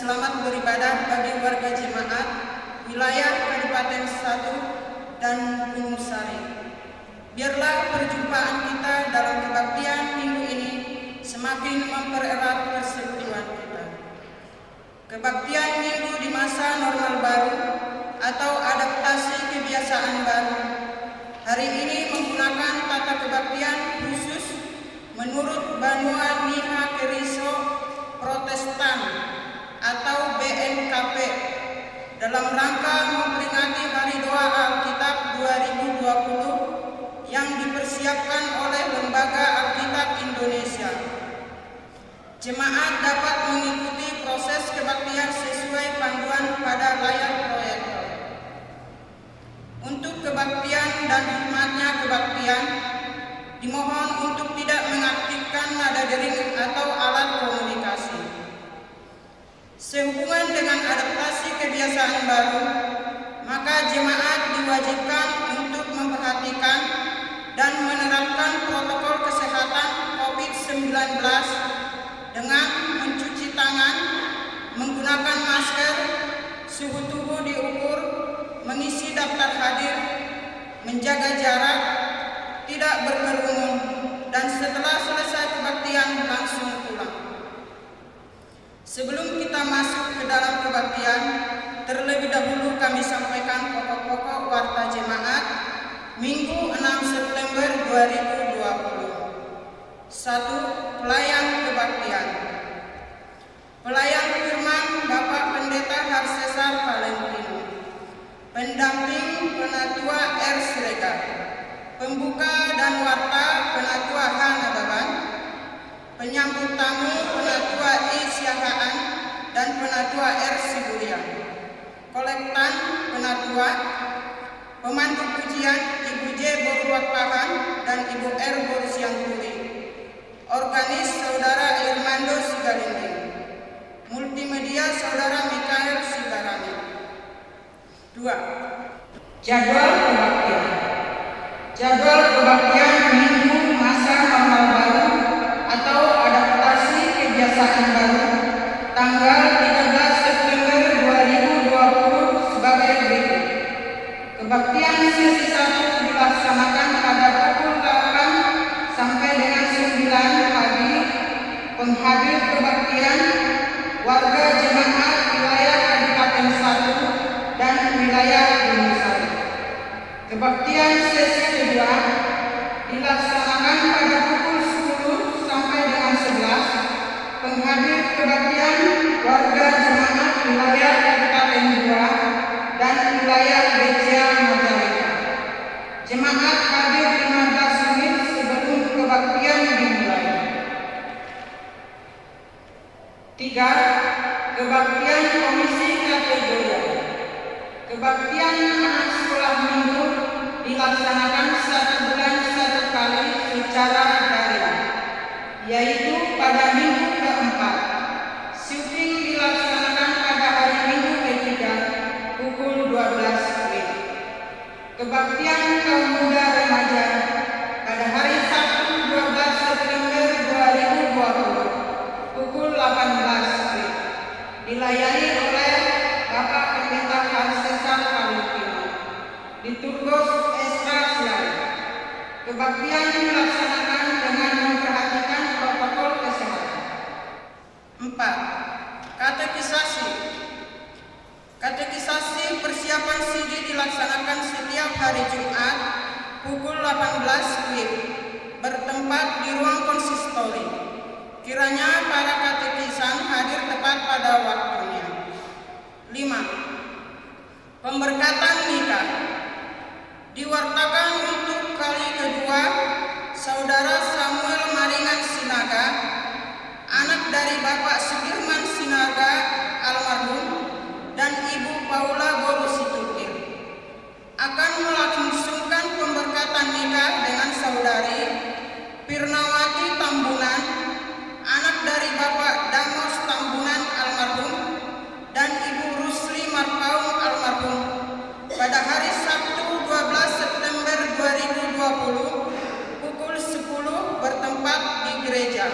selamat beribadah bagi warga jemaat wilayah Kabupaten Satu dan Gunung Sari. Biarlah perjumpaan kita dalam kebaktian minggu ini semakin mempererat persekutuan kita. Kebaktian minggu di masa normal baru atau adaptasi kebiasaan baru hari ini menggunakan tata kebaktian khusus menurut Banua Niha Keriso Protestan atau BNKP dalam rangka memperingati Hari Doa Alkitab 2020 yang dipersiapkan oleh Lembaga Alkitab Indonesia. Jemaat dapat mengikuti proses kebaktian sesuai panduan pada layar proyektor. Untuk kebaktian dan hikmatnya kebaktian, dimohon untuk tidak mengaktifkan nada dering atau alat komunikasi. Sehubungan dengan adaptasi kebiasaan baru, maka jemaat diwajibkan untuk memperhatikan dan menerapkan protokol kesehatan COVID-19 dengan mencuci tangan, menggunakan masker, suhu tubuh diukur, mengisi daftar hadir, menjaga jarak, tidak berkerumun, dan setelah selesai kebaktian langsung pulang. Sebelum kita masuk ke dalam kebaktian, terlebih dahulu kami sampaikan pokok-pokok warta jemaat Minggu 6 September 2020. 1. Pelayan kebaktian. Pelayan firman Bapak Pendeta Harsesar Valentino. Pendamping Penatua R. Siregar. Pembuka dan warta Penatua H. Nababan. Penyambut tamu Penatua I. Siahaan dan Penatua R. Siburian. Kolektan Penatua. Pemandu pujian Ibu J. Boruwakpahan dan Ibu R. Borusiangkuri. Organis Saudara Irmando Sigalinding. Multimedia Saudara Mikael Sibarani. 2. Jadwal kebaktian. Jadwal kebaktian minggu masa normal baru atau adaptasi kebiasaan baru tanggal 13 September 2020 sebagai berikut. Kebaktian sesi 1 dilaksanakan pada pukul 8 sampai dengan 9 pagi. Penghadir kebaktian warga jemaat wilayah Kabupaten Satu dan wilayah Gunung Sari. Kebaktian sesi kedua dilaksanakan pada pukul 10 sampai dengan 11. Penghadir kebaktian warga jemaat wilayah Kabupaten 2 dan wilayah Gereja Majalengka. Jemaat hadir 15 menit sebelum kebaktian dimulai. 3. Kebaktian komisi kategori. Kebaktian anak sekolah minggu dilaksanakan 1 bulan 1 kali secara daring, yaitu pada minggu keempat. Syuting dilaksanakan pada hari Minggu ketiga pukul 12 WIB. Kebaktian kaum muda remaja pada hari Sabtu 12 September 2020 pukul 18 WIB. Dilayani oleh Bapak Pendeta Harsesar Valentino. Liturgos Esra Silari. Kebaktian dilaksanakan dengan memperhatikan protokol kesehatan. 4. Katekisasi. Katekisasi persiapan CD dilaksanakan setiap hari Jumat pukul 18 WIB bertempat di ruang konsistori. Kiranya para katekisan hadir tepat pada waktunya. 5. Pemberkatan nikah. Diwartakan untuk kali kedua Saudara Samuel Maringan Sinaga, anak dari Bapak Sudirman Sinaga almarhum dan Ibu Paula Borusitukir, akan melangsungkan pemberkatan nikah dengan Saudari Pirnawati Tambunan, anak dari Bapak Damos Tambunan almarhum dan Ibu Rusli Marpaung almarhum pada hari Sabtu 12 September 2020 pukul 10 bertempat di gereja.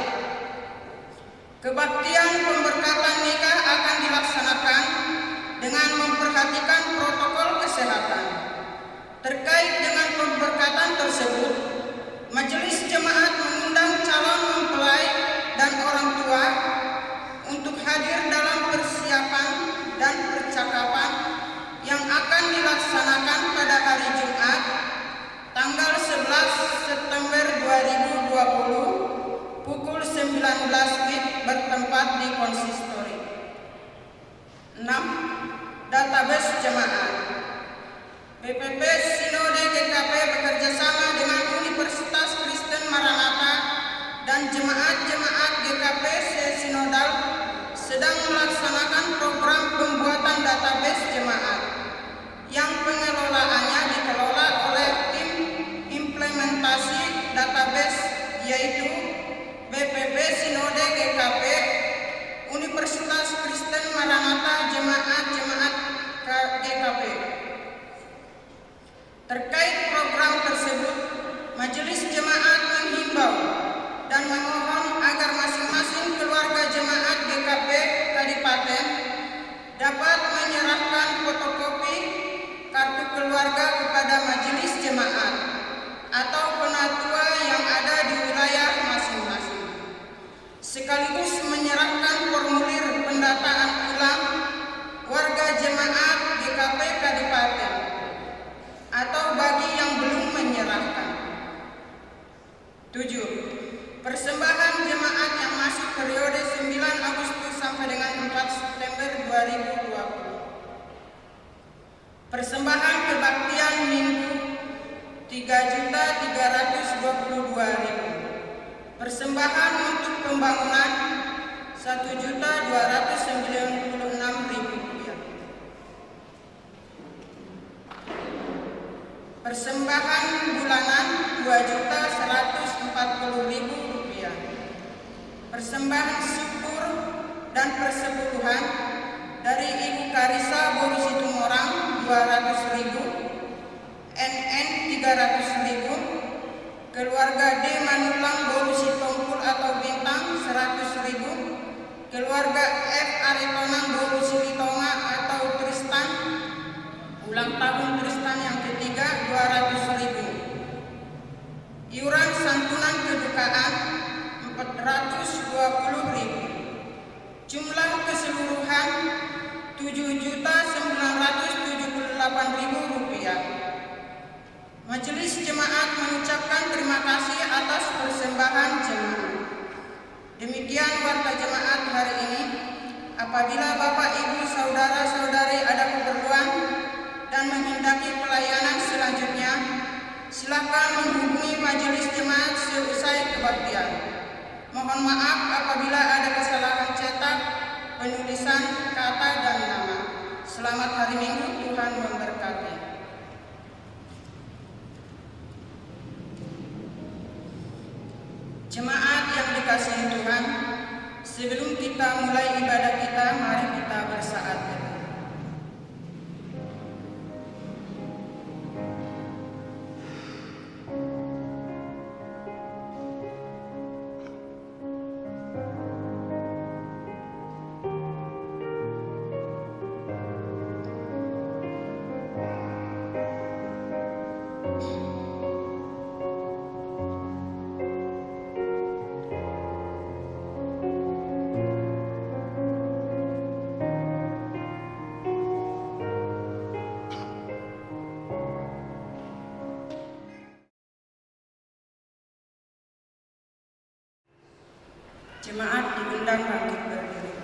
Kebaktian pemberkatan nikah akan dilaksanakan Terkait dengan pemberkatan tersebut, Majelis Jemaat mengundang calon mempelai dan orang tua untuk hadir dalam persiapan dan percakapan yang akan dilaksanakan pada hari Jumat, tanggal 11 September 2020 pukul 19 WIB bertempat di konsistori. 6. Database Jemaat. BPP Sinode GKP bekerjasama dengan Universitas Kristen Maranatha dan jemaat-jemaat GKP se-sinodal sedang melaksanakan program pembuatan database jemaat yang pengelolaannya dikelola oleh tim implementasi database, yaitu BPP Sinode GKP, Universitas Kristen Maranatha, jemaat-jemaat GKP. Terkait program tersebut, Majelis Jemaat menghimbau dan memohon agar masing-masing keluarga jemaat GKP Kadipaten dapat menyerahkan fotokopi kartu keluarga kepada Majelis Jemaat atau penatua yang ada di wilayah masing-masing, sekaligus menyerahkan formulir pendataan ulang warga jemaat GKP Kadipaten atau bagi yang belum menyerahkan. 7. Persembahan jemaat yang masuk periode 9 Agustus sampai dengan 4 September 2020. Persembahan kebaktian Minggu 3.322.000. Persembahan untuk pembangunan 1.296.000. Persembahan bulanan 2.140.000. Persembahan syukur dan persepuluhan dari Ibu Karisa Boru Situmorang 200.000, NN 300.000, keluarga D Manulang Boru Sitongkul atau Bintang 100.000, keluarga F Aritonang Boru Silitonga atau Tristan, ulang tahun Tristan yang ketiga 200.000. Iuran santunan kedukaan 420.000. Jumlah keseluruhan 7.978.000 rupiah. Majelis Jemaat mengucapkan terima kasih atas persembahan jemaat. Demikian warta jemaat hari ini. Apabila Bapak Ibu saudara-saudari ada keperluan dan menghendaki pelayanan selanjutnya, silakan menghubungi Majelis Jemaat seusai kebaktian. Mohon maaf apabila ada kesalahan cetak, penulisan kata dan nama. Selamat hari Minggu, Tuhan memberkati. Jemaat yang dikasihi Tuhan, sebelum kita mulai ibadah kita, mari kita bersaat teduh. Jemaat diundang bangkit berdiri.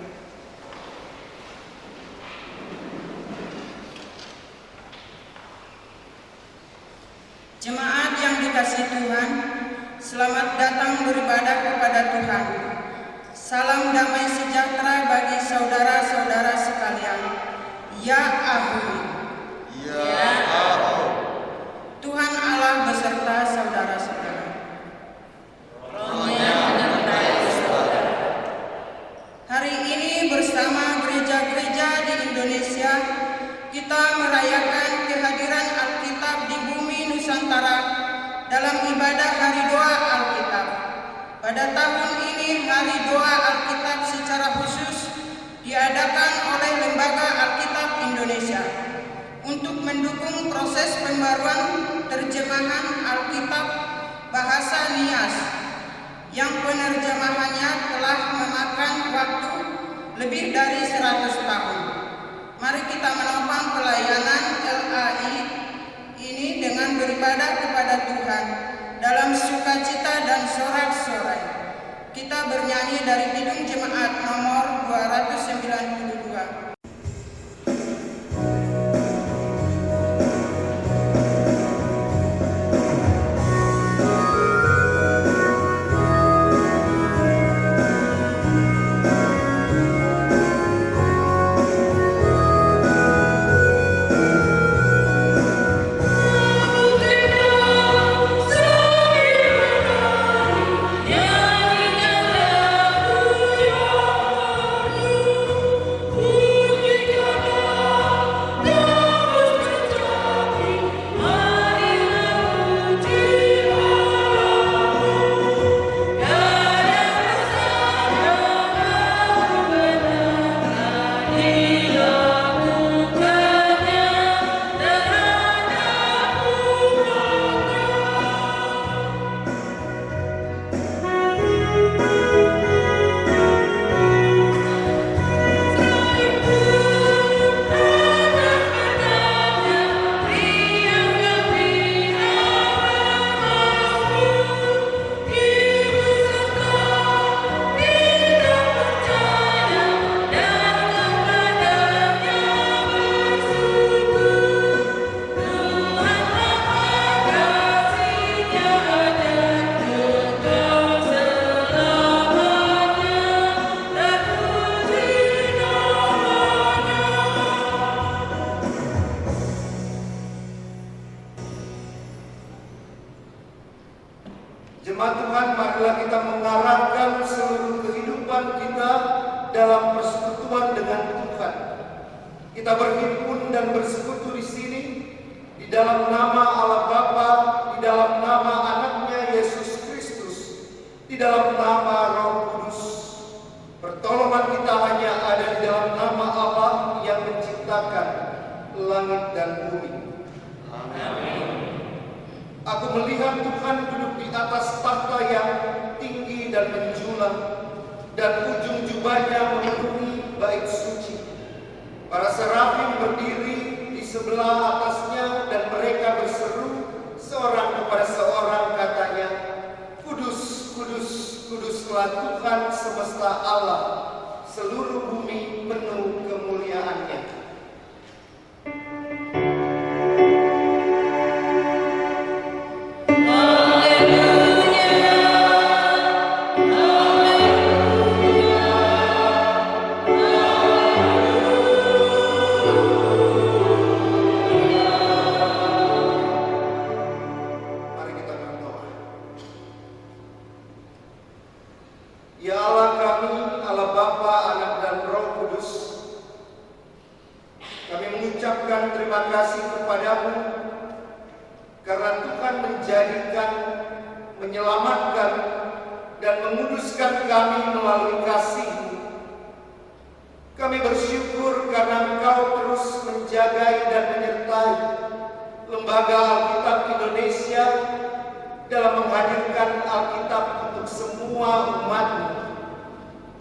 Jemaat yang dikasihi Tuhan, selamat datang beribadah kepada Tuhan. Salam damai sejahtera bagi saudara-saudara sekalian. Ya Ahui. Ya Ahui. Tuhan Allah beserta saudara-saudara. Hari ini bersama gereja-gereja di Indonesia, kita merayakan kehadiran Alkitab di bumi Nusantara dalam ibadah Hari Doa Alkitab. Pada tahun ini Hari Doa Alkitab secara khusus diadakan oleh Lembaga Alkitab Indonesia. untuk mendukung proses pembaruan terjemahan Alkitab bahasa Nias yang penerjemahannya telah memakan waktu lebih dari 100 tahun. Mari kita menopang pelayanan LAI ini dengan beribadah kepada Tuhan dalam sukacita dan sorak-sorai. Kita bernyanyi dari Kidung Jemaat nomor 292. Jemaat Tuhan, marilah kita mengarahkan seluruh kehidupan kita dalam persekutuan dengan Tuhan. Kita berhimpun dan bersekutu di sini di dalam nama Allah Bapa, di dalam nama Anaknya Yesus Kristus, di dalam nama Roh Kudus. Pertolongan kita hanya ada di dalam nama Allah yang menciptakan langit dan bumi. Amin. Aku melihat Tuhan duduk di atas tahta yang tinggi dan menjulang, dan ujung jubahnya memenuhi bait suci. Para serafim berdiri di sebelah atasnya, dan mereka berseru seorang kepada seorang, katanya, Kudus, kudus, kuduslah Tuhan semesta Allah, seluruh bumi penuh kemuliaan-Nya. Ya Allah kami, Allah Bapa, Anak dan Roh Kudus, kami mengucapkan terima kasih kepadamu karena Tuhan menjadikan, menyelamatkan, dan menguduskan kami melalui kasih-Mu. Kami bersyukur karena Engkau terus menjaga dan menyertai Lembaga Alkitab Indonesia dalam menghadirkan Alkitab untuk semua umat-Mu.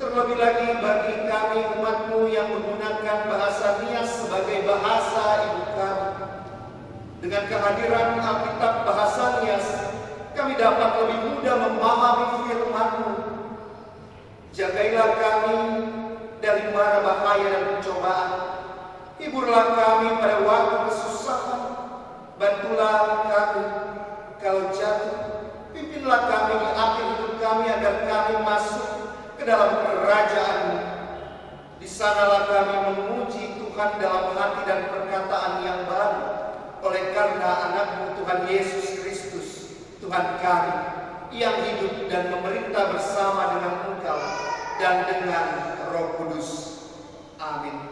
Terlebih lagi bagi kami umat-Mu yang menggunakan bahasa Nias sebagai bahasa ibu kami. Dengan kehadiran Alkitab bahasa Nias, kami dapat lebih mudah memahami firman-Mu. Jagailah kami dari mara bahaya dan pencobaan. Hiburlah kami pada waktu kesusahan. Bantulah kami kalau jatuh. Pimpinlah kami di akhir hidup kami agar kami masuk ke dalam kerajaan-Mu. Di sanalah kami memuji Tuhan dalam hati dan perkataan yang baru, oleh karena Anak-Mu Tuhan Yesus Kristus, Tuhan kami, yang hidup dan memerintah bersama dengan Engkau dan dengan Roh Kudus. Amin.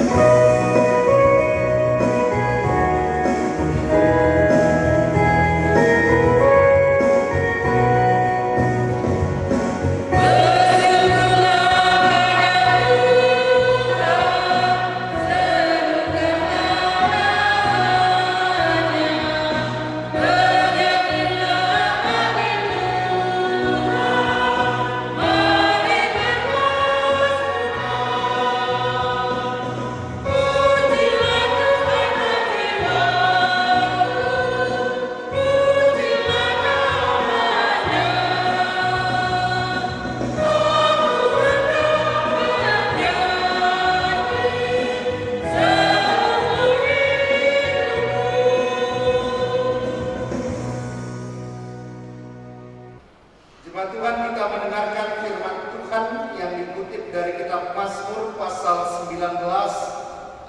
Bersyukur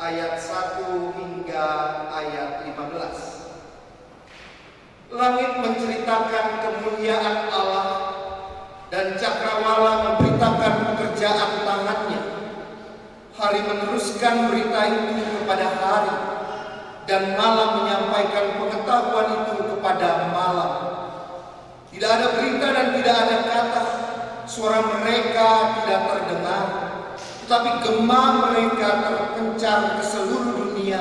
ayat 1 hingga ayat 15. Langit menceritakan kemuliaan Allah dan cakrawala memberitakan pekerjaan tangannya. Hari meneruskan berita itu kepada hari, dan malam menyampaikan pengetahuan itu kepada malam. Tidak ada berita dan tidak ada kata, suara mereka tidak terdengar, tetapi gema mereka terpencar ke seluruh dunia,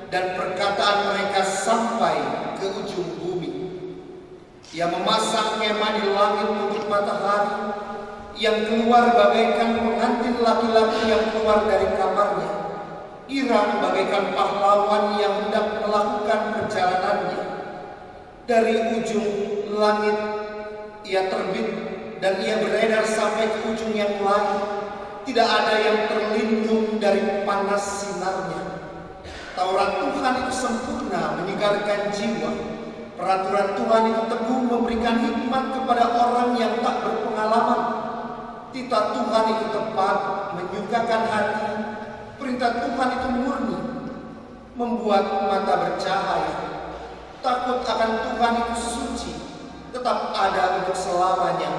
dan perkataan mereka sampai ke ujung bumi. Ia memasang kemah di langit untuk matahari, yang keluar bagaikan pengantin laki-laki yang keluar dari kamarnya. Irang bagaikan pahlawan yang hendak melakukan perjalanannya. Dari ujung langit ia terbit, dan ia beredar sampai ke ujung yang lain. Tidak ada yang terlindung dari panas sinarnya. Taurat Tuhan itu sempurna, menyegarkan jiwa. Peraturan Tuhan itu teguh, memberikan hikmat kepada orang yang tak berpengalaman. Titah Tuhan itu tepat, menyukakan hati. Perintah Tuhan itu murni, membuat mata bercahaya. Takut akan Tuhan itu suci, tetap ada untuk selamanya.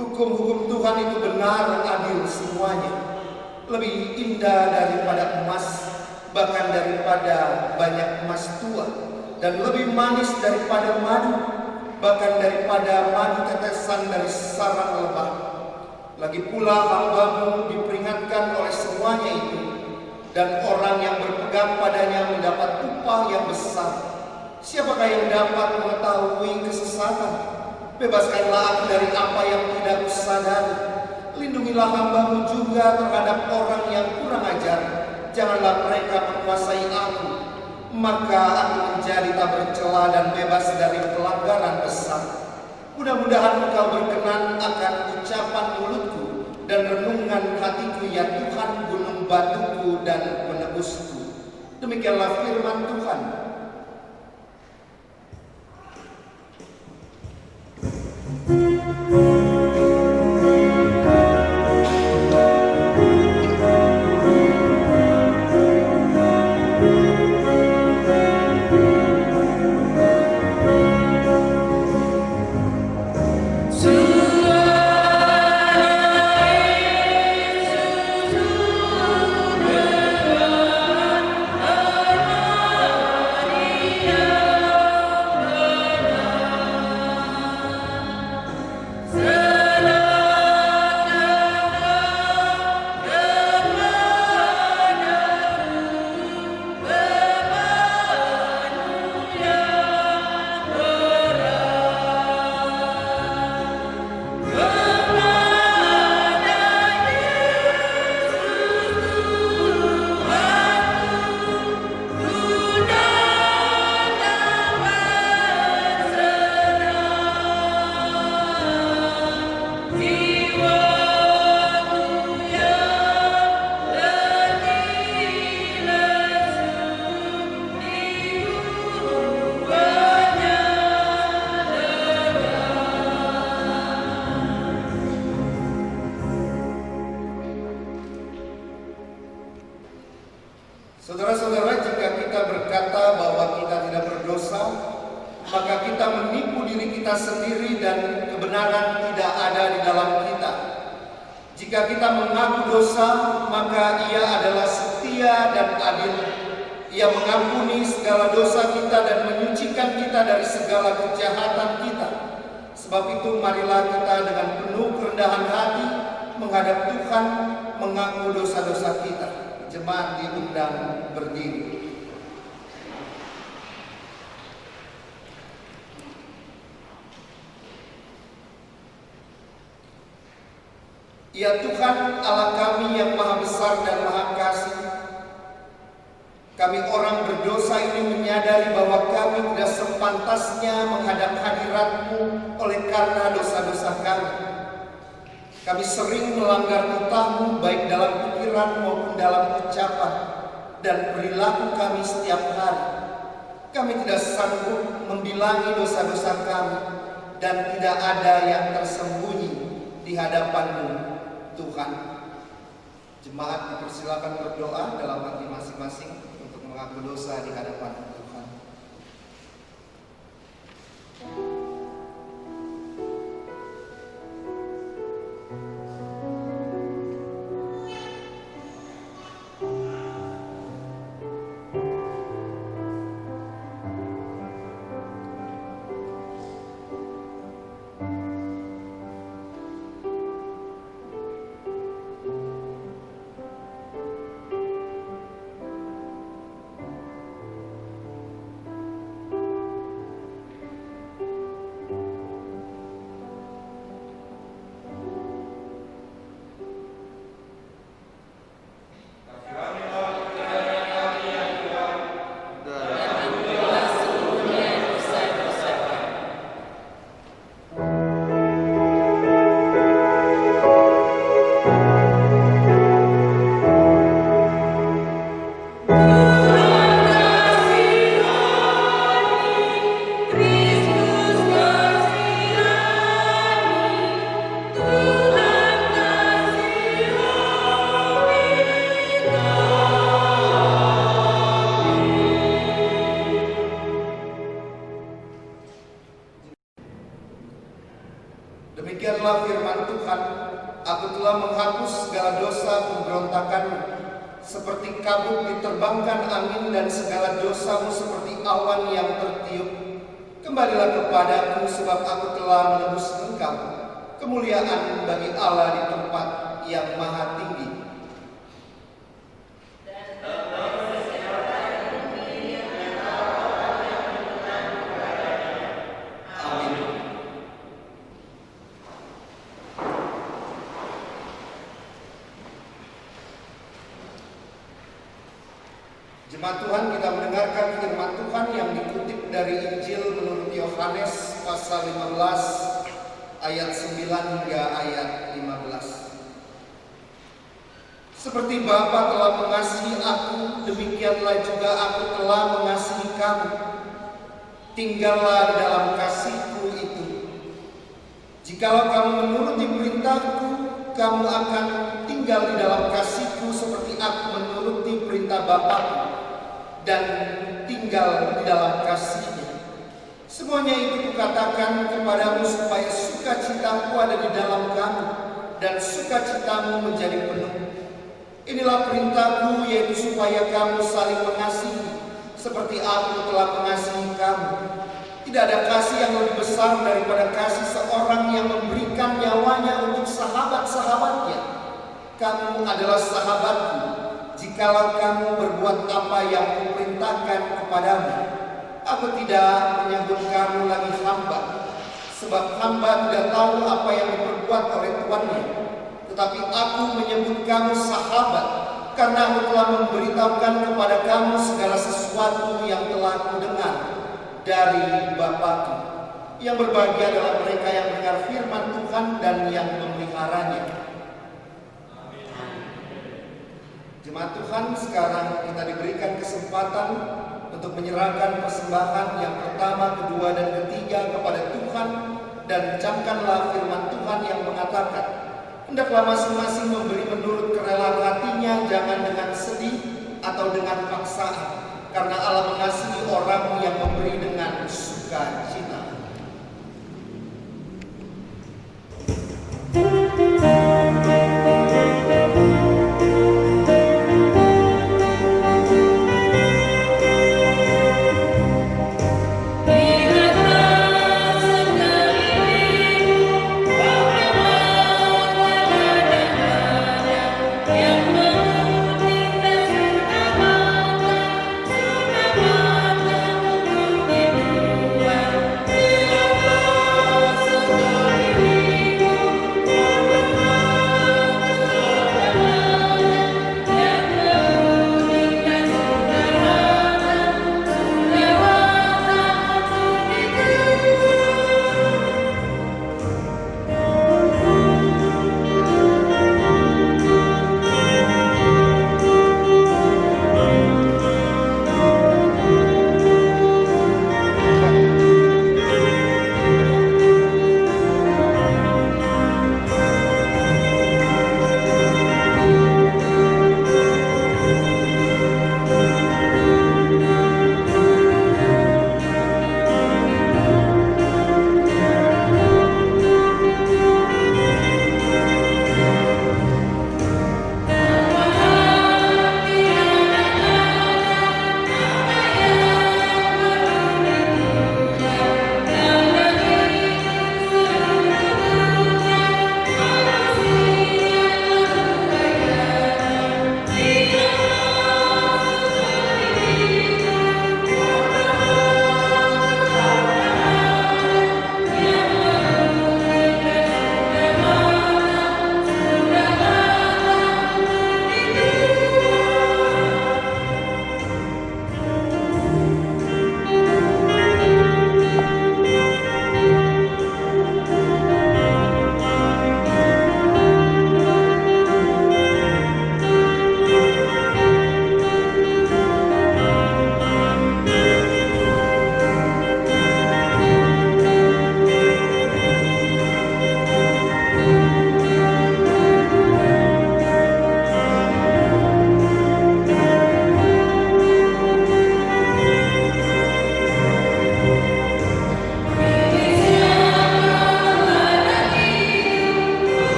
Hukum-hukum Tuhan itu benar, adil semuanya. Lebih indah daripada emas, bahkan daripada banyak emas tua, dan lebih manis daripada madu, bahkan daripada madu tetesan dari sarang lebah. Lagi pula hamba-Mu diperingatkan oleh semuanya itu, dan orang yang berpegang padanya mendapat upah yang besar. Siapakah yang dapat mengetahui kesesatan? Bebaskanlah aku dari apa yang tidak kusadari. Lindungilah hamba-Mu juga terhadap orang yang kurang ajar. Janganlah mereka menguasai aku, maka aku menjadi tak bercela dan bebas dari pelanggaran besar. Mudah-mudahan Engkau berkenan akan ucapan mulutku dan renungan hatiku, ya Tuhan, gunung batuku dan penebusku. Demikianlah firman Tuhan. Saudara-saudara, jika kita berkata bahwa kita tidak berdosa, maka kita menipu diri kita sendiri dan kebenaran tidak ada di dalam kita. Jika kita mengaku dosa, maka Ia adalah setia dan adil. Ia mengampuni segala dosa kita dan menyucikan kita dari segala kejahatan kita. Sebab itu marilah kita dengan penuh kerendahan hati menghadap Tuhan, mengaku dosa-dosa kita. Jemaat diundang berdiri. Ya Tuhan Allah kami yang maha besar dan maha kasih, kami orang berdosa ini menyadari bahwa kami tidak sepantasnya menghadap hadirat-Mu oleh karena dosa-dosa kami. Kami sering melanggar titah-Mu baik dalam pikiran maupun dalam ucapan dan perilaku kami setiap hari. Kami tidak sanggup membilangi dosa-dosa kami dan tidak ada yang tersembunyi di hadapan-Mu, Tuhan. Jemaat dipersilakan berdoa dalam hati masing-masing untuk mengaku dosa di hadapan Tuhan. Demikianlah firman Tuhan, aku telah menghapus segala dosa pemberontakanmu, seperti kabut diterbangkan angin dan segala dosamu seperti awan yang tertiup. Kembalilah kepadaku sebab aku telah menebus engkau, kemuliaan bagi Allah di tempat yang maha tinggi. Jemaat Tuhan, kita mendengarkan firman Tuhan yang dikutip dari Injil menurut Yohanes pasal 15 ayat 9 hingga ayat 15. Seperti Bapa telah mengasihi aku, demikianlah juga aku telah mengasihi kamu. Tinggallah di dalam kasih-Ku itu. Jikalau kamu menuruti perintah-Ku, kamu akan tinggal di dalam kasih-Ku seperti aku menuruti perintah Bapa-Ku dan tinggal di dalam kasih-Nya. Semuanya itu kukatakan kepadamu supaya sukacitaku ada di dalam kamu dan sukacitamu menjadi penuh. Inilah perintahku, yaitu supaya kamu saling mengasihi seperti aku telah mengasihi kamu. Tidak ada kasih yang lebih besar daripada kasih seorang yang memberikan nyawanya untuk sahabat-sahabatnya. Kamu adalah sahabatku jikalau kamu berbuat apa yang kuperintahkan kepadamu. Aku tidak menyebut kamu lagi hamba, sebab hamba tidak tahu apa yang diperbuat oleh tuannya. Tetapi aku menyebut kamu sahabat, karena aku telah memberitahukan kepada kamu segala sesuatu yang telah kudengar dari Bapa-Ku. Yang berbahagia adalah mereka yang mendengar firman Tuhan dan yang memeliharanya. Jemaat Tuhan, sekarang kita diberikan kesempatan untuk menyerahkan persembahan yang pertama, kedua, dan ketiga kepada Tuhan. Dan camkanlah firman Tuhan yang mengatakan, hendaklah masing-masing memberi menurut kerelaan hatinya, jangan dengan sedih atau dengan paksaan, karena Allah mengasihi orang yang memberi dengan sukacita. Yang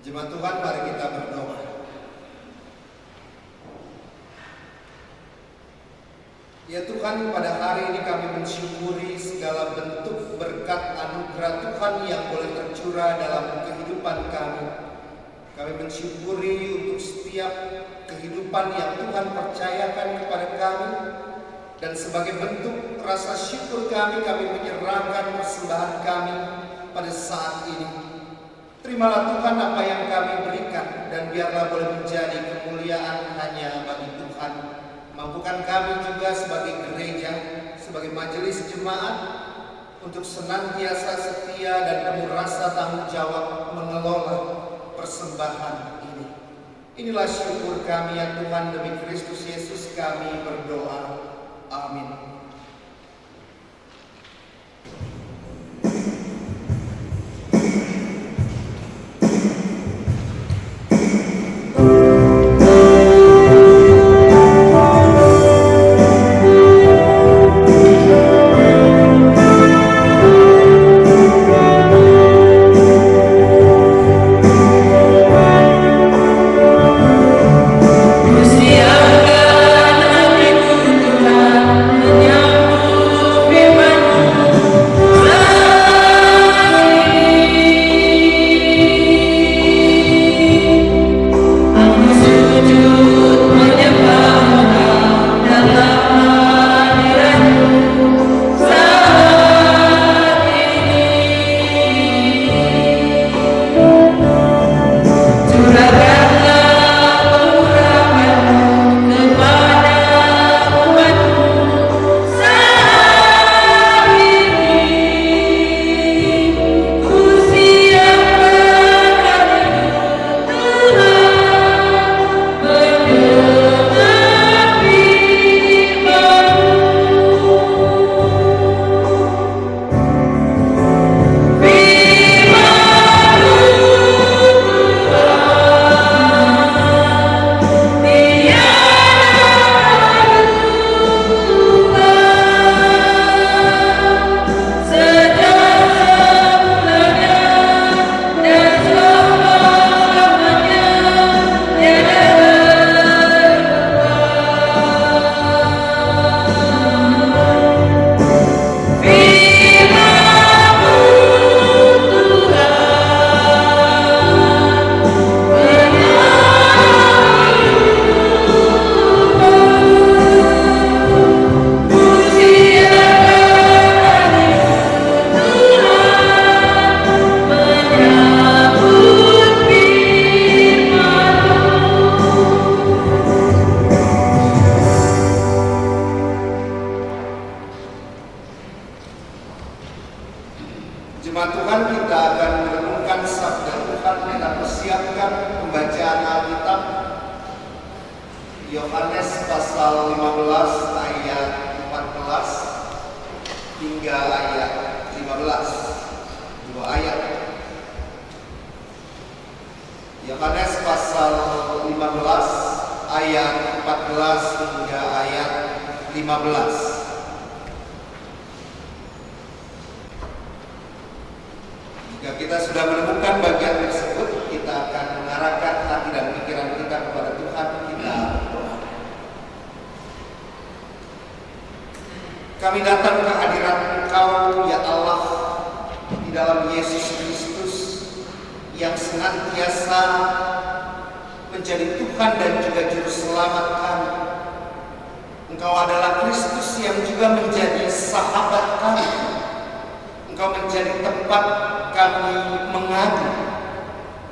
Jemaat Tuhan, mari kita berdoa. Ya Tuhan, pada hari ini kami mensyukuri segala bentuk berkat anugerah Tuhan yang boleh tercurah dalam kehidupan kami. Kami mensyukuri untuk setiap kehidupan yang Tuhan percayakan kepada kami. Dan sebagai bentuk rasa syukur kami menyerahkan persembahan kami pada saat ini. Terimalah Tuhan apa yang kami berikan, dan biarlah boleh menjadi kemuliaan hanya bagi Tuhan. Mampukan kami juga sebagai gereja, sebagai majelis jemaat, untuk senantiasa setia dan penuh rasa tanggung jawab mengelola persembahan ini. Inilah syukur kami ya Tuhan, demi Kristus Yesus kami berdoa. Amin. Jemaat Tuhan, kita akan merenungkan sabda Tuhan. Kita persiapkan pembacaan Alkitab Yohanes pasal 15 ayat 14 hingga ayat 15. 2 ayat. Yohanes pasal 15 ayat 14 hingga ayat 15. Jika kita sudah menemukan bagian tersebut, kita akan mengarahkan hati dan pikiran kita kepada Tuhan. Kita berdoa. Kami datang ke hadirat Engkau ya Allah, di dalam Yesus Kristus yang senantiasa menjadi Tuhan dan juga Juru Selamat kami. Engkau adalah Kristus yang juga menjadi sahabat kami. Engkau menjadi tempat kami mengadu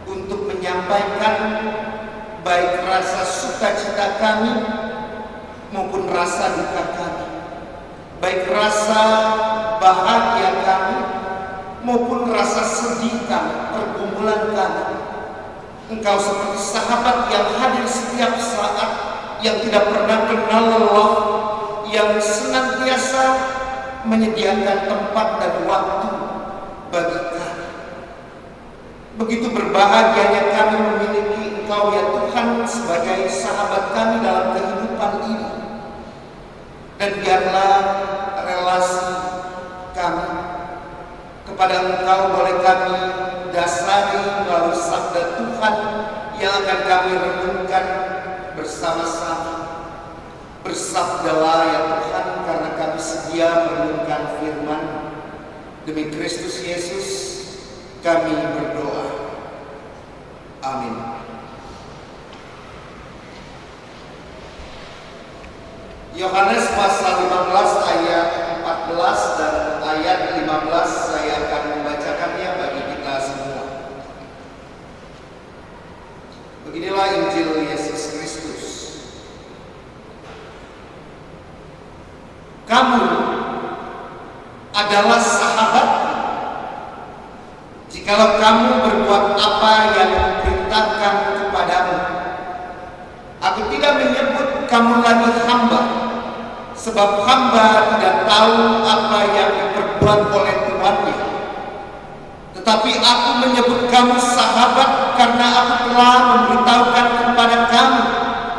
untuk menyampaikan baik rasa sukacita kami maupun rasa duka kami, baik rasa bahagia kami maupun rasa sedih kami, pergumulan kami. Engkau seperti sahabat yang hadir setiap saat, yang tidak pernah kenal lelah, yang senantiasa menyediakan tempat dan waktu bagi kami. Begitu berbahagianya kami memiliki Engkau ya Tuhan sebagai sahabat kami dalam kehidupan ini. Dan biarlah relasi kami kepada Engkau boleh kami dasari melalui sabda Tuhan Tuhan yang akan kami renungkan bersama-sama. Bersabdalah ya Tuhan, karena kami sedia merenungkan firman. Demi Kristus Yesus kami berdoa. Amin. Yohanes pasal 15 ayat 14 dan ayat 15 saya akan membacakannya bagi kita semua. Beginilah Injil Yesus Kristus. Kamu adalah sahabat jikalau kamu berbuat apa yang kuperintahkan kepadamu. Aku tidak menyebut kamu lagi hamba, sebab hamba tidak tahu apa yang diperbuat oleh tuannya. Tetapi aku menyebut kamu sahabat karena aku telah memberitahukan kepada kamu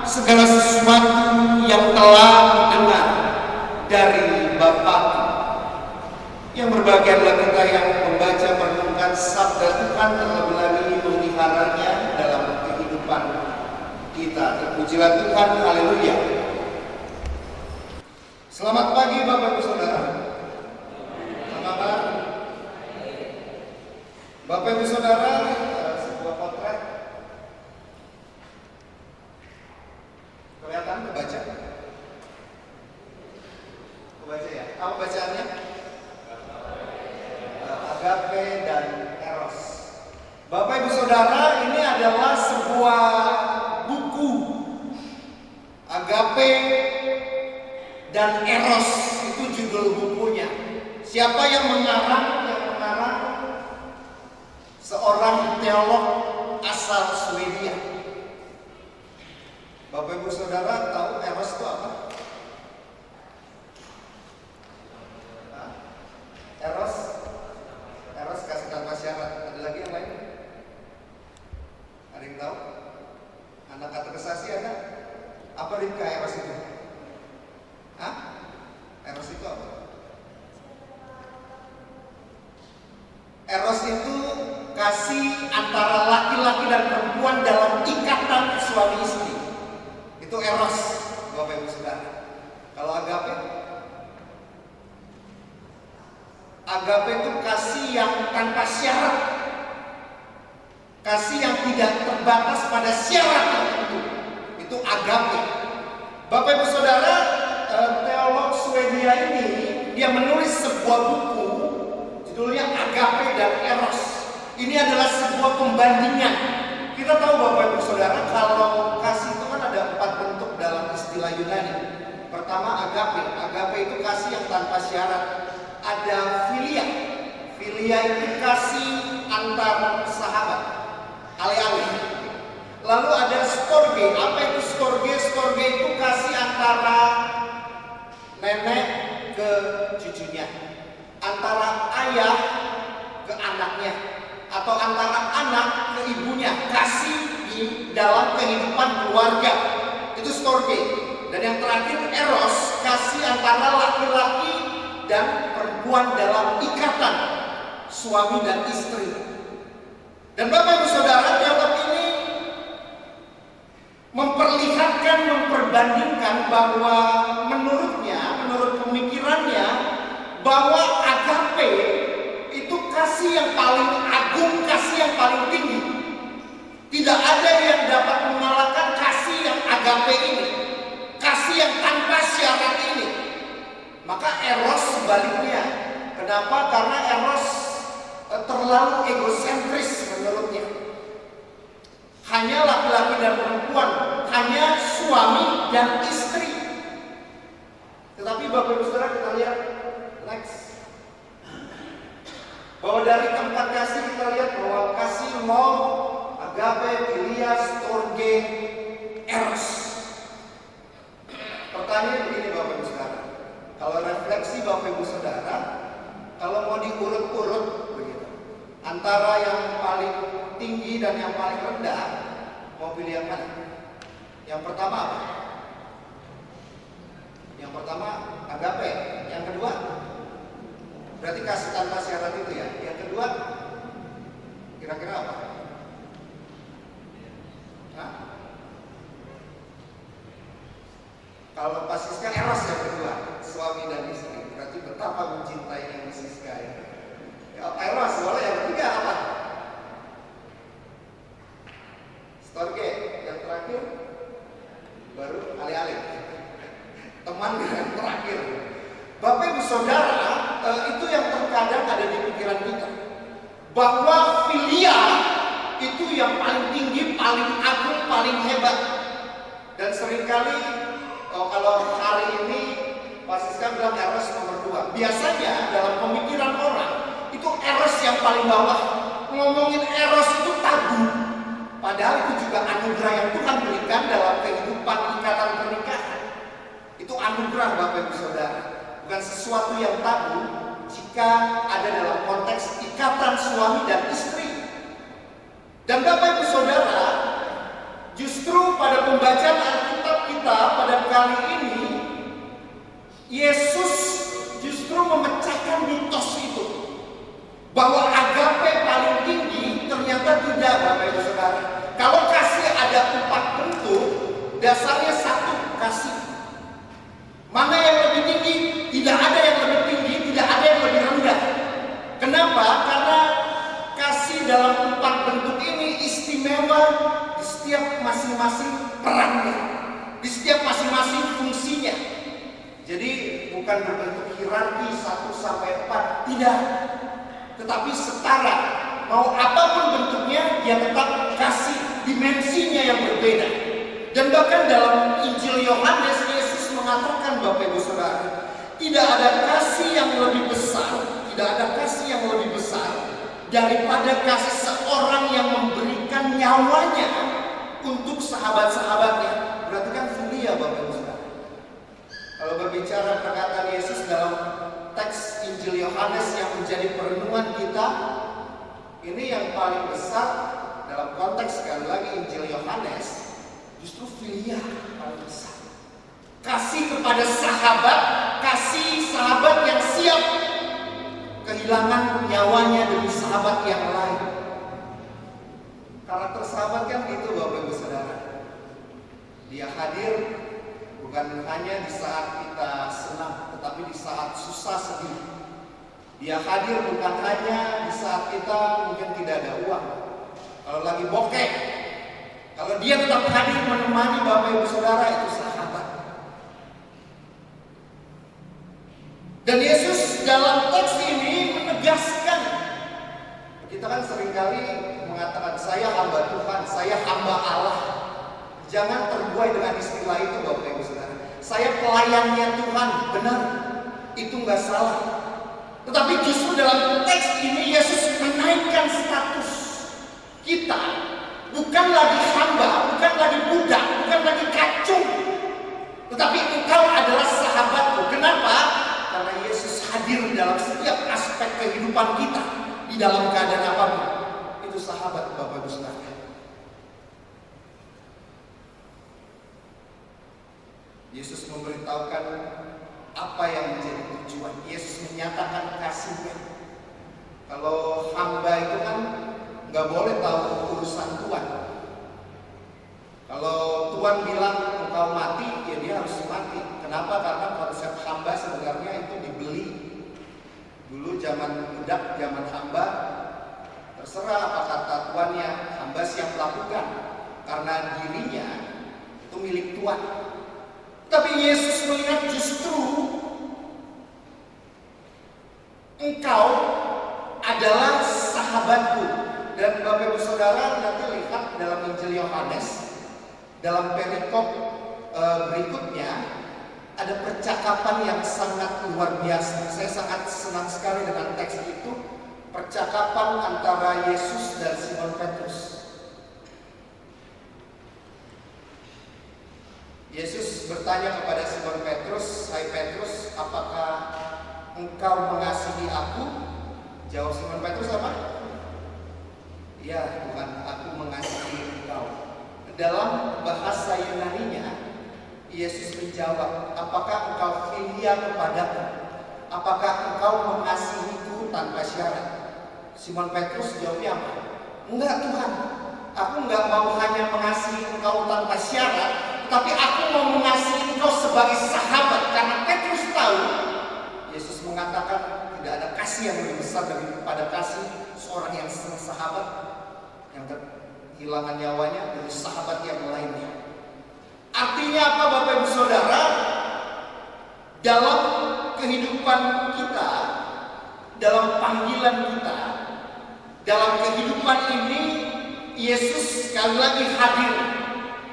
segala sesuatu yang telah didengar dari Bapa-Ku. Yang berbahagialah kita yang membaca merenungkan sabda Tuhan, terlebih lagi memeliharanya dalam kehidupan kita. Terpujilah Tuhan, haleluya. Selamat pagi Bapak Ibu Saudara. Apa kabar? Bapak Ibu Saudara, sebuah potret kelihatan kebaca. Kebaca ya. Apa bacaannya? Agape dan Eros. Bapak Ibu Saudara, ini adalah sebuah buku. Agape dan Eros itu judul bukunya. Siapa yang mengarang? Yang mengarang seorang teolog asal Swedia. Bapak Ibu Saudara tahu Eros itu apa? Eros kasih tanpa syarat. Ada lagi yang lain? Ada yang tahu? Anak katekisasi ada? Apa ringka Eros itu? Hah? Eros itu apa? Eros itu kasih antara laki-laki dan perempuan dalam ikatan suami istri. Itu Eros, Bapak Ibu Saudara. Kalau agape? Agape itu kasih yang tanpa syarat. Kasih yang tidak terbatas pada syarat tertentu. Itu agape. Bapak Ibu Saudara, teolog Swedia ini dia menulis sebuah buku judulnya Agape dan Eros. Ini adalah sebuah pembandingan. Kita tahu Bapak Ibu Saudara, kalau kasih itu kan ada 4 bentuk dalam istilah Yunani. Pertama agape. Agape itu kasih yang tanpa syarat. Ada filia. Filia itu kasih antar sahabat, alih-alih. Lalu ada storge. Apa itu storge? Storge itu kasih antara nenek ke cucunya, antara ayah ke anaknya, atau antara anak ke ibunya. Kasih di dalam kehidupan keluarga, itu storge. Dan yang terakhir Eros, kasih antara laki-laki dan perempuan dalam ikatan suami dan istri. Dan Bapak Ibu Saudara, teolog ini memperlihatkan, memperbandingkan bahwa menurutnya, menurut pemikirannya, bahwa agape itu kasih yang paling agung, kasih yang paling tinggi. Tidak ada yang dapat mengalahkan kasih yang agape ini, kasih yang tanpa syarat ini. Maka Eros sebaliknya. Kenapa? Karena Eros terlalu egosentris menurutnya. Hanya laki-laki dan perempuan, hanya suami dan istri. Tetapi Bapak Ibu Saudara, kita lihat next. Bahwa dari tempat kasih kita lihat bahwa kasih love, agape, philia, storge, eros. Pertanyaan begini Bapak Ibu Saudara. Kalau refleksi Bapak Ibu Saudara, kalau mau diurut-urut begitu, antara yang paling tinggi dan yang paling rendah, mau pilih yang mana? Yang pertama apa? Yang pertama agape. Yang kedua berarti kasih tanpa syarat itu ya. Yang kedua kira-kira apa? Kalau Pak Siska eros yang kedua, suami dan istri. Berarti betapa mencintainya Siska ya. Eros, boleh yang ketiga apa? Storge, yang terakhir baru alih-alih. Teman yang terakhir. Bapak Ibu Saudara, itu yang terkadang ada di pikiran kita. Bahwa filia itu yang paling tinggi, paling agung, paling hebat. Dan seringkali kalau hari ini Pak Siska bilang eros nomor 2. Biasanya dalam pemikiran orang itu eros yang paling bawah. Ngomongin eros itu tabu. Padahal itu juga anugerah yang Tuhan berikan dalam kehidupan ikatan pernikahan. Itu anugerah Bapak Ibu Saudara. Bukan sesuatu yang tabu jika ada dalam konteks ikatan suami dan istri. Dan Bapak Ibu Saudara, justru pada pembacaan Alkitab kita pada kali ini, Yesus justru memecahkan mitos itu. Bahwa agape paling tinggi ternyata tidak, Bapak Ibu Saudara. Kalau kasih ada 4 bentuk, dasarnya 1, kasih. Mana yang lebih tinggi? Tidak ada yang lebih tinggi, tidak ada yang lebih rendah. Kenapa? Karena kasih dalam 4 bentuk ini istimewa di setiap masing-masing perannya, di setiap masing-masing fungsinya. Jadi bukan berbentuk hierarki 1 sampai 4, tidak. Tetapi setara, mau apapun bentuknya, dia tetap kasih dimensinya yang berbeda. Dan bahkan dalam Injil Yohanes, Yesus mengatakan Bapak Ibu Saudara, tidak ada kasih yang lebih besar, tidak ada kasih yang lebih besar daripada kasih seorang yang memberikan nyawanya untuk sahabat-sahabatnya. Berarti kan filia Bapak Ibu Saudara. Kalau berbicara perkataan Yesus dalam teks Injil Yohanes yang menjadi perenungan kita, ini yang paling besar dalam konteks sekali lagi Injil Yohanes, justru filia paling besar. Kasih kepada sahabat, kasih sahabat yang siap kehilangan nyawanya demi sahabat yang lain. Karakter sahabat kan gitu Bapak Ibu Saudara. Dia hadir bukan hanya di saat kita senang, tetapi di saat susah sedih. Dia hadir bukan hanya di saat kita mungkin tidak ada uang. Kalau lagi bokeh, kalau dia tetap hadir menemani Bapak Ibu Saudara, itu sahabat. Dan Yesus dalam teks ini menegaskan, kita kan seringkali mengatakan saya hamba Tuhan, saya hamba Allah. Jangan terbuai dengan istilah itu Bapak Ibu Saudara. Saya pelayannya Tuhan, benar, itu nggak salah. Tetapi justru dalam teks ini Yesus menaikkan status kita. Bukan lagi hamba, bukan lagi budak, bukan lagi kacung, tetapi engkau adalah sahabatku. Kenapa? Karena Yesus hadir dalam setiap aspek kehidupan kita, di dalam keadaan apapun. Itu sahabat Bapak Ibu Saudara. Yesus memberitahukan apa yang menjadi tujuan. Yesus menyatakan kasihnya. Kalau hamba itu kan nggak boleh tahu urusan Tuhan. Kalau Tuhan bilang engkau mati, ya dia harus mati. Kenapa? Karena konsep hamba sebenarnya itu dibeli. Dulu zaman budak, zaman hamba, terserah apa kata tuannya, hamba siap lakukan karena dirinya itu milik Tuhan. Tapi Yesus melihat justru engkau adalah sahabatku. Dan Bapak Ibu Saudara nanti lihat dalam Injil Yohanes, dalam perikop berikutnya ada percakapan yang sangat luar biasa. Saya sangat senang sekali dengan teks itu, percakapan antara Yesus dan Simon Petrus. Yesus bertanya kepada Simon Petrus, "Hai Petrus, apakah engkau mengasihi aku?" Jawab Simon Petrus apa? "Ya Tuhan, aku mengasihi engkau." Dalam bahasa Yunaninya, Yesus menjawab, "Apakah engkau filia kepadaku? Apakah engkau mengasihiku tanpa syarat?" Simon Petrus jawabnya apa? "Enggak Tuhan, aku enggak mau hanya mengasihi engkau tanpa syarat, tapi aku mau mengasihi engkau engkau sebagai sahabat. Karena Petrus tahu Yesus mengatakan tidak ada kasih yang lebih besar daripada kasih seorang yang sahabat yang kehilangan nyawanya dari sahabat yang lainnya. Artinya apa Bapak Ibu Saudara? Dalam kehidupan kita, dalam panggilan kita, dalam kehidupan ini, Yesus sekali lagi hadir.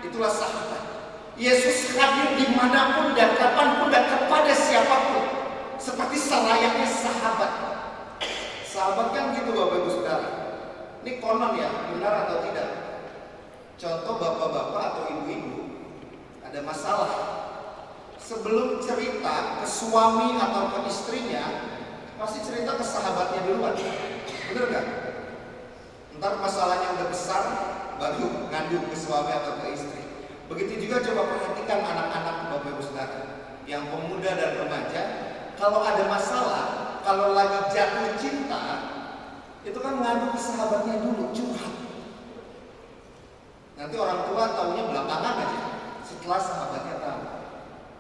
Itulah sahabat. Yesus hadir dimanapun dan kapanpun dan kepada siapapun, seperti selayaknya sahabat. Sahabat kan gitu Bapak Ibu Saudara. Ini konon ya, benar atau tidak? Contoh bapak-bapak atau ibu-ibu ada masalah, sebelum cerita ke suami atau ke istrinya, pasti cerita ke sahabatnya duluan. Bener gak? Ntar masalahnya udah besar, baru ngadu ke suami atau ke istri. Begitu juga coba perhatikan anak-anak Bapak Ibu Saudara, yang pemuda dan remaja. Kalau ada masalah, kalau lagi jatuh cinta, itu kan ngadu ke sahabatnya dulu, curhat. Nanti orang tua taunya belakangan aja, setelah sahabatnya tahu.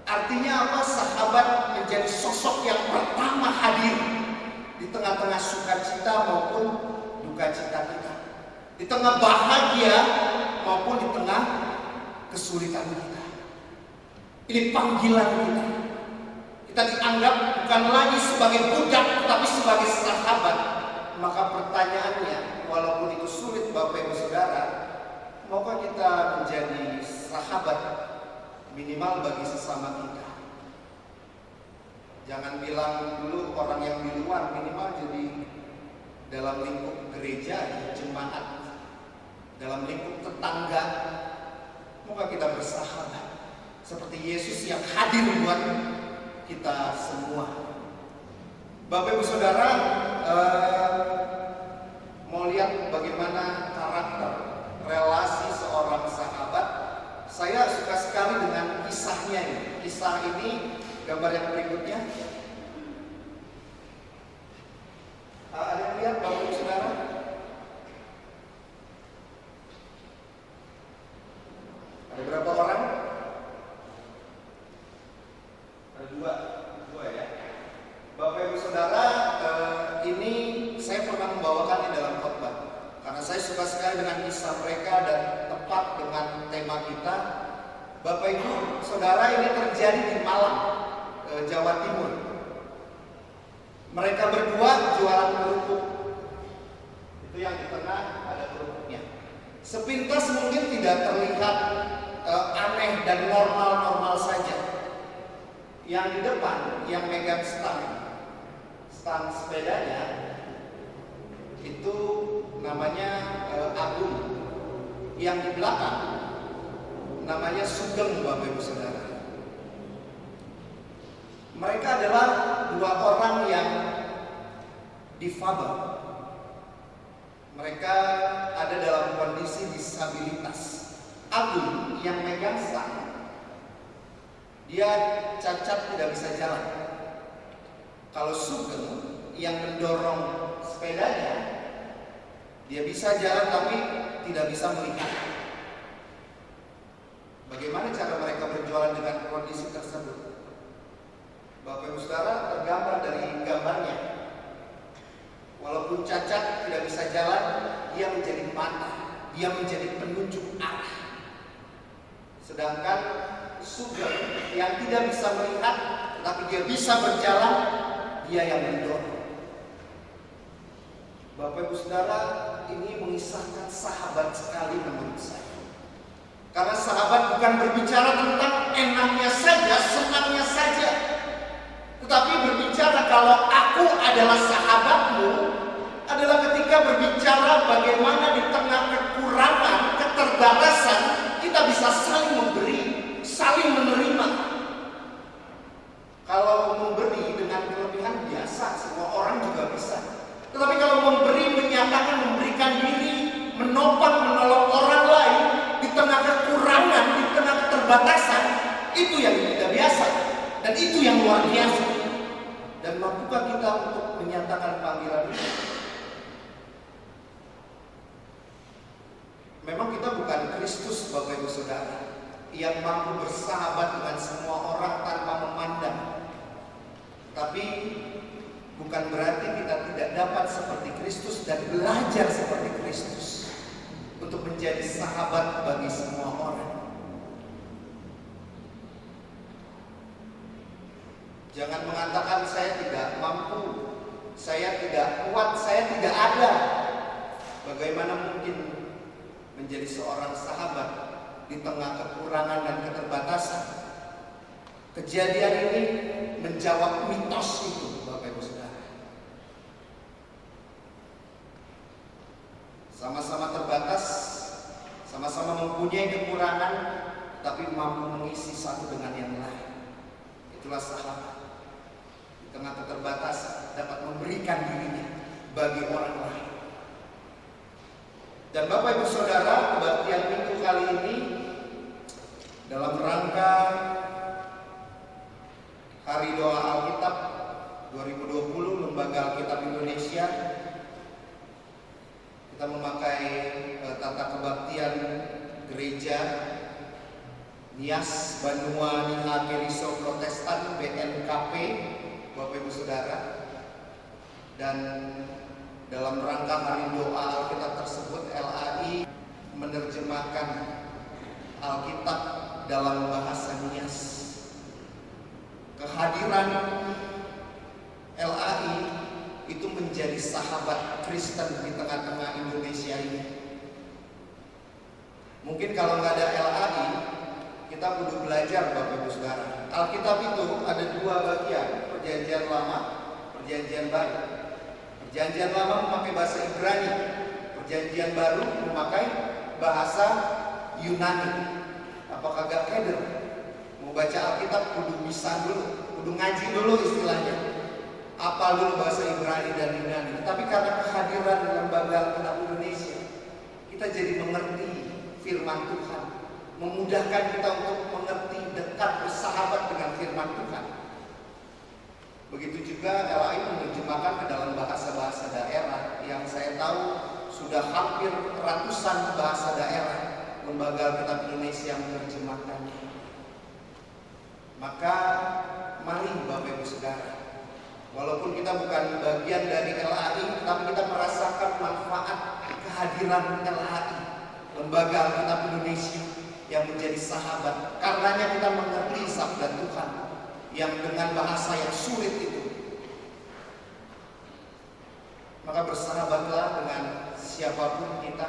Artinya apa? Sahabat menjadi sosok yang pertama hadir di tengah-tengah sukacita maupun duka cita kita, di tengah bahagia maupun di tengah kesulitan kita. Ini panggilan kita. Kita dianggap bukan lagi sebagai budak, tetapi sebagai sahabat. Maka pertanyaannya, walaupun itu sulit Bapak Ibu Saudara, maukah kita menjadi sahabat minimal bagi sesama kita? Jangan bilang dulu orang yang di luar, minimal jadi dalam lingkup gereja, jemaat, dalam lingkup tetangga. Maukah kita bersahabat seperti Yesus yang hadir buat kita semua. Bapak Ibu Saudara, mau lihat bagaimana karakter relasi seorang sahabat. Saya suka sekali dengan kisahnya ini. Kisah ini, gambar yang berikutnya. Ada yang lihat Bapak Ibu Saudara? Ada berapa orang? Ada dua ya. Bapak Ibu Saudara, ini saya pernah membawakan di dalam khotbah karena saya suka sekali dengan kisah mereka dan tepat dengan tema kita. Bapak Ibu Saudara, ini terjadi di Malang, Jawa Timur. Mereka berdua jualan kerupuk. Itu yang di tengah ada kerupuknya. Sepintas mungkin tidak terlihat aneh dan normal-normal saja. Yang di depan, yang megang stand sepedanya, itu namanya Agung. Yang di belakang namanya Sugeng, Bapak Ibu Saudara. Mereka adalah dua orang yang difabel. Mereka ada dalam kondisi disabilitas. Agung yang megang stand, dia cacat, tidak bisa jalan. Kalau Sugeng yang mendorong sepedanya, dia bisa jalan tapi tidak bisa melihat. Bagaimana cara mereka berjualan dengan kondisi tersebut? Bapak Ibu Saudara, tergambar dari gambarnya. Walaupun cacat, tidak bisa jalan, dia menjadi mata, dia menjadi penunjuk arah. Sedangkan Sugeng yang tidak bisa melihat, tetapi dia bisa berjalan, dia yang mendorong. Bapak Ibu Saudara, ini mengisahkan sahabat sekali menurut saya. Karena sahabat bukan berbicara tentang enaknya saja, senangnya saja, tetapi berbicara kalau aku adalah sahabatmu, adalah ketika berbicara bagaimana di tengah kekurangan, keterbatasan, kita bisa saling memberi, saling menerima. Kalau memberi dengan kelebihan biasa, semua orang juga bisa. Tetapi kalau memberi, menyatakan memberikan diri, menopang, menolong orang lain di tengah kekurangan, di tengah keterbatasan, itu yang tidak biasa dan itu yang luar biasa. Dan mampukah kita untuk menyatakan panggilan ini? Memang kita bukan Kristus, Bapak Ibu Saudara. yang mampu bersahabat dengan semua orang tanpa memandang. Tapi bukan berarti kita tidak dapat seperti Kristus dan belajar seperti Kristus untuk menjadi sahabat bagi semua orang. Jangan mengatakan saya tidak mampu, saya tidak kuat, saya tidak ada. Bagaimana mungkin menjadi seorang sahabat di tengah kekurangan dan keterbatasan? Kejadian ini menjawab mitos itu, Bapak Ibu Saudara. Sama-sama terbatas, sama-sama mempunyai kekurangan, tapi mampu mengisi satu dengan yang lain. Itulah sahabat. Di tengah keterbatasan dapat memberikan dirinya bagi orang lain. Dan Bapak Ibu Saudara, kebaktian minggu kali ini dalam rangka Hari Doa Alkitab 2020 Lembaga Alkitab Indonesia, kita memakai tata kebaktian gereja Nias Banua Niha Keriso Protestan BNKP, Bapak Ibu Saudara. Dan dalam rangka Hari Doa Alkitab tersebut, LAI menerjemahkan Alkitab dalam bahasa Nias. Kehadiran LAI itu menjadi sahabat Kristen di tengah-tengah Indonesia ini. Mungkin kalau nggak ada LAI, kita perlu belajar, Bapak Ibu Saudara. Alkitab itu ada dua bagian, Perjanjian Lama, Perjanjian Baru. Perjanjian Lama memakai bahasa Ibrani, Perjanjian Baru memakai bahasa Yunani. Apakah gak keder? Mau baca Alkitab kudu bisa dulu, kudu ngaji dulu istilahnya. Apal dulu bahasa Ibrani dan Yunani. Tapi karena kehadiran Lembaga Alkitab Indonesia, kita jadi mengerti firman Tuhan, memudahkan kita untuk mengerti, dekat, bersahabat dengan firman Tuhan. Begitu juga LAI menerjemahkan ke dalam bahasa-bahasa daerah yang saya tahu sudah hampir ratusan bahasa daerah Lembaga Alkitab Indonesia menerjemahkannya. Maka mari Bapak Ibu Saudara, walaupun kita bukan bagian dari LAI, tapi kita merasakan manfaat kehadiran LAI, Lembaga Alkitab Indonesia, yang menjadi sahabat. Karenanya kita mengerti sabda Tuhan yang dengan bahasa yang sulit itu. Maka bersahabatlah dengan siapapun kita,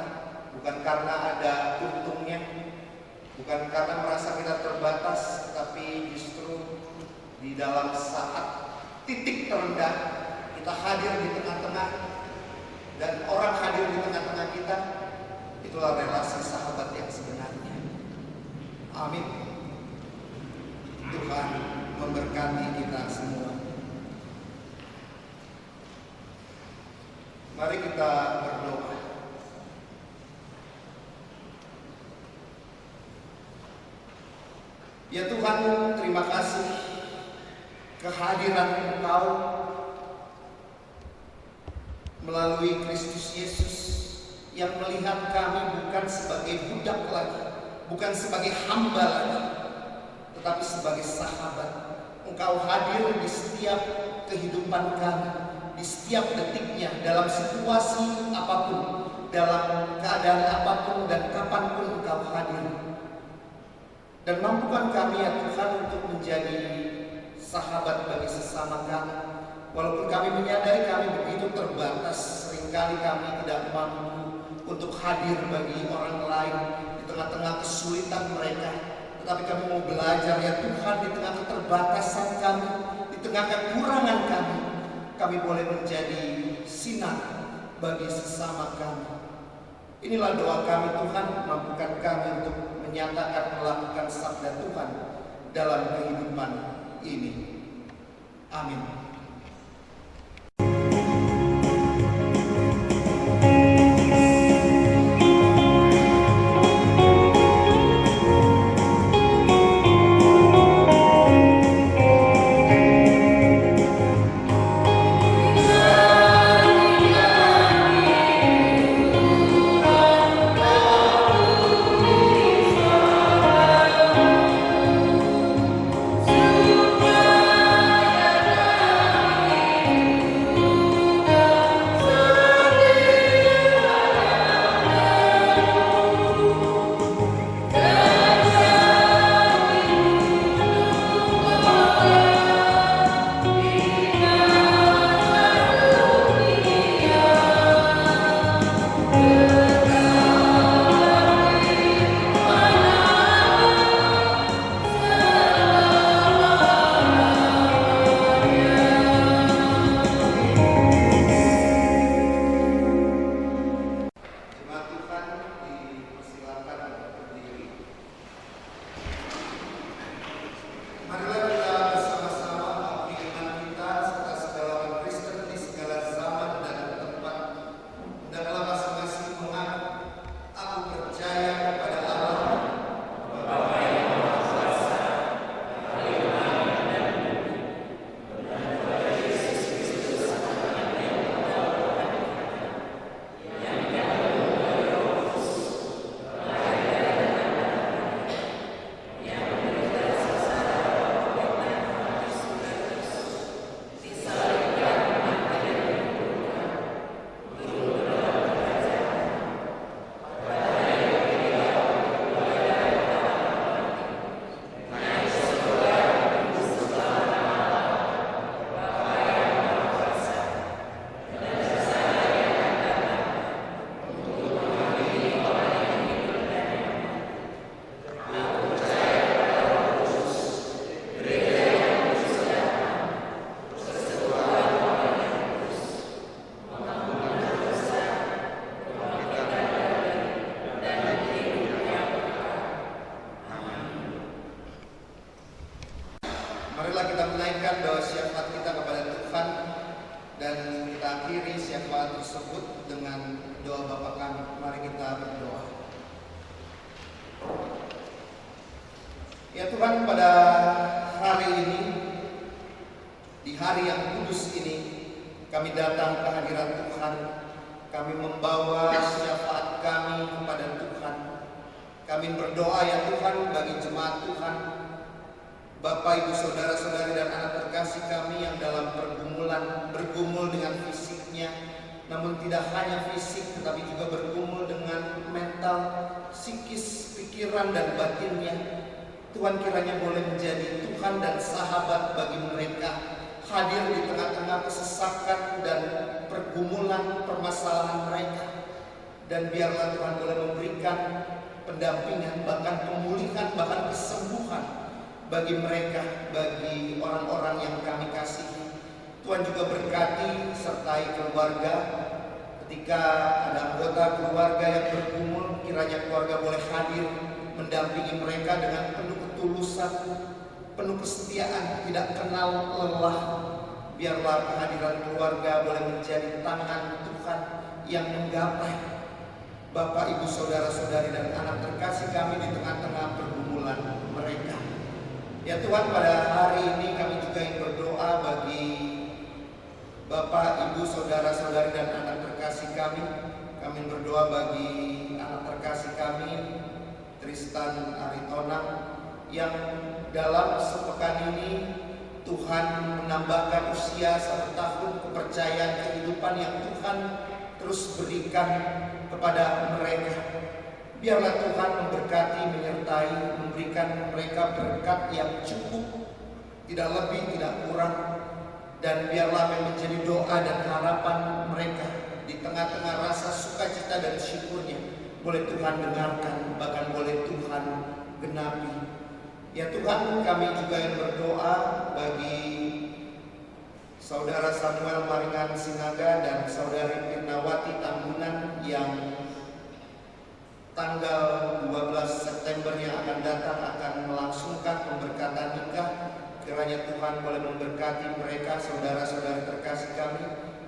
bukan karena ada untungnya, bukan karena merasa kita terbatas, tapi justru di dalam saat titik terendah kita hadir di tengah-tengah, dan orang hadir di tengah-tengah kita. Itulah relasi sahabat yang sebenarnya. Amin. Tuhan memberkati kita semua. Mari kita berdoa. Ya Tuhan, terima kasih kehadiran Engkau melalui Kristus Yesus yang melihat kami bukan sebagai budak lagi, bukan sebagai hamba lagi, tetapi sebagai sahabat. Engkau hadir di setiap kehidupan kami, di setiap detiknya, dalam situasi apapun, dalam keadaan apapun dan kapanpun Engkau hadir. Dan mampukan kami ya Tuhan untuk menjadi sahabat bagi sesama kami. Walaupun kami menyadari kami begitu terbatas, seringkali kami tidak mampu untuk hadir bagi orang lain di tengah-tengah kesulitan mereka. Tetapi kami mau belajar ya Tuhan, di tengah keterbatasan kami, di tengah kekurangan kami boleh menjadi sinar bagi sesama kami. Inilah doa kami Tuhan, mampukan kami untuk menyatakan melakukan sabda Tuhan dalam kehidupan ini. Amin. Tuhan, pada hari ini, di hari yang kudus ini, kami datang ke hadirat Tuhan. Kami membawa syafaat kami kepada Tuhan. Kami berdoa ya Tuhan bagi jemaat Tuhan, Bapak, Ibu, Saudara-saudari dan anak terkasih kami yang dalam bergumul dengan fisiknya, namun tidak hanya fisik tetapi juga bergumul dengan mental, psikis, pikiran dan batinnya. Tuhan kiranya boleh menjadi Tuhan dan sahabat bagi mereka, hadir di tengah-tengah kesesakan dan pergumulan permasalahan mereka. Dan biarlah Tuhan boleh memberikan pendampingan, bahkan pemulihan, bahkan kesembuhan bagi mereka, bagi orang-orang yang kami kasihi. Tuhan juga berkati sertai keluarga. Ketika ada anggota keluarga yang bergumul, kiranya keluarga boleh hadir mendampingi mereka dengan penuh ketulusan, penuh kesetiaan, tidak kenal lelah. Biarlah kehadiran keluarga boleh menjadi tangan Tuhan yang menggapai Bapak, Ibu, Saudara-saudari dan anak terkasih kami di tengah-tengah pergumulan mereka. Ya Tuhan, pada hari ini kami juga ingin berdoa bagi Bapak, Ibu, Saudara-saudari dan anak terkasih kami. Kami berdoa bagi anak terkasih kami, Tristan Aritonang, yang dalam sepekan ini Tuhan menambahkan usia 1 tahun kepercayaan kehidupan yang Tuhan terus berikan kepada mereka. Biarlah Tuhan memberkati, menyertai, memberikan mereka berkat yang cukup, tidak lebih, tidak kurang. Dan biarlah menjadi doa dan harapan mereka di tengah-tengah rasa sukacita dan syukurnya. Boleh Tuhan dengarkan, bahkan boleh Tuhan genapi. Ya Tuhan, kami juga yang berdoa bagi Saudara Samuel Maringan Sinaga dan Saudari Pirnawati Tambunan yang tanggal 12 September yang akan datang akan melangsungkan pemberkatan nikah. Kiranya Tuhan boleh memberkati mereka, saudara-saudari terkasih kami,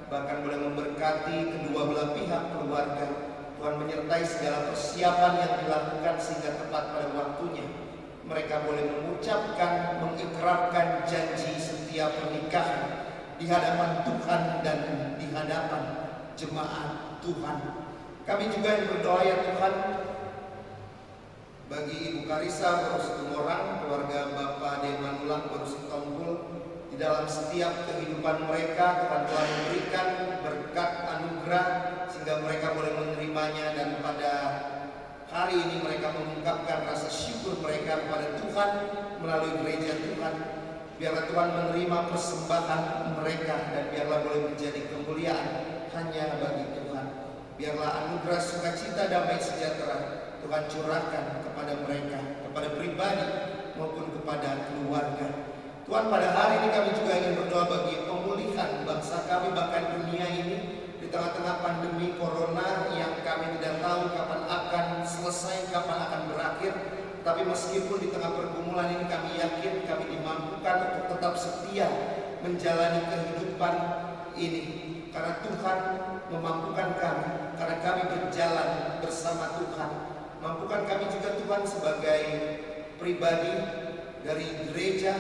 bahkan boleh memberkati kedua belah pihak keluarga. Tuhan menyertai segala persiapan yang dilakukan sehingga tepat pada waktunya mereka boleh mengucapkan, mengikrarkan janji setiap pernikahan di hadapan Tuhan dan di hadapan jemaat Tuhan. Kami juga yang berdoa ya Tuhan bagi Ibu Karissa Borusitumorang, keluarga Bapak Demanulang Borusitonggul, di dalam setiap kehidupan mereka Tuhan telah memberikan berkat anugerah sehingga mereka boleh menerimanya, dan pada hari ini mereka mengungkapkan rasa syukur mereka kepada Tuhan melalui gereja Tuhan. Biarlah Tuhan menerima persembahan mereka dan biarlah boleh menjadi kemuliaan hanya bagi Tuhan. Biarlah anugerah sukacita damai sejahtera Tuhan curahkan kepada mereka, kepada pribadi maupun kepada keluarga. Tuhan, pada hari ini kami juga ingin berdoa bagi pemulihan bangsa kami, bahkan dunia ini di tengah-tengah pandemi corona yang kami tidak tahu kapan akan selesai, kapan akan berakhir. Tapi meskipun di tengah pergumulan ini kami yakin kami dimampukan untuk tetap setia menjalani kehidupan ini. Karena Tuhan memampukan kami, karena kami berjalan bersama Tuhan. Mampukan kami juga Tuhan sebagai pribadi dari gereja,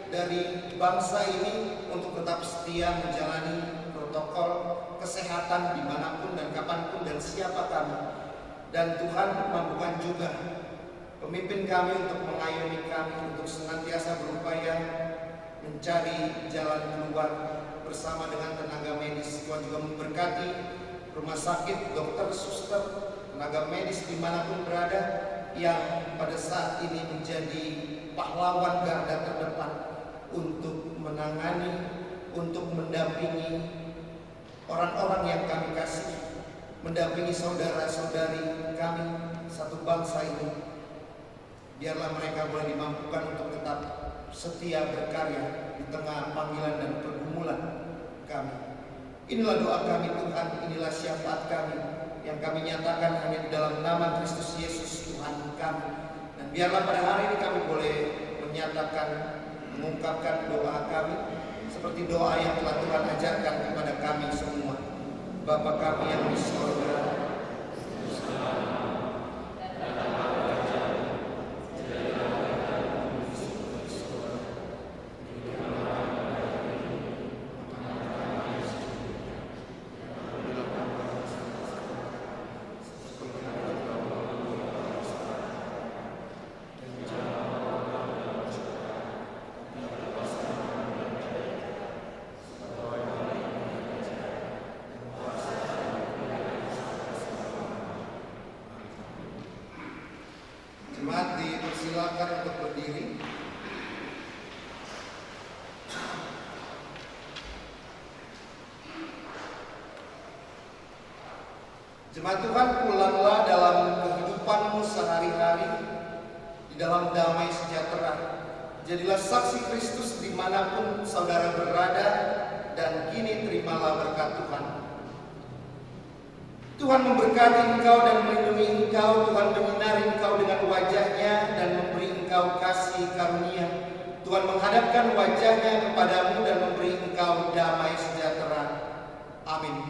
dari bangsa ini untuk tetap setia menjalani protokol kesehatan dimanapun dan kapanpun dan siapa kami. Dan Tuhan mampukan juga pemimpin kami untuk mengayomi kami untuk senantiasa berupaya mencari jalan keluar bersama dengan tenaga medis. Tuhan juga memberkati rumah sakit, dokter, suster, tenaga medis dimanapun berada yang pada saat ini menjadi pahlawan garda terdepan untuk menangani, untuk mendampingi orang-orang yang kami kasih, mendampingi saudara-saudari kami satu bangsa ini. Biarlah mereka boleh dimampukan untuk tetap setia berkarya di tengah panggilan dan pergumulan kami. Inilah doa kami Tuhan, inilah syafaat kami yang kami nyatakan hanya di dalam nama Kristus Yesus Tuhan kami. Dan biarlah pada hari ini kami boleh menyatakan, mengungkapkan doa kami seperti doa yang telah Tuhan ajarkan kepada kami semua. Bapa kami yang di surga, Jemaat dipersilakan untuk berdiri. Jemaat Tuhan, pulanglah dalam kehidupanmu sehari-hari di dalam damai sejahtera. Jadilah saksi Kristus dimanapun saudara berada, dan kini terimalah berkat Tuhan. Tuhan memberkati engkau dan melindungi engkau. Tuhan menyinari engkau dengan wajah-Nya dan memberi engkau kasih karunia. Tuhan menghadapkan wajah-Nya kepadamu dan memberi engkau damai sejahtera. Amin.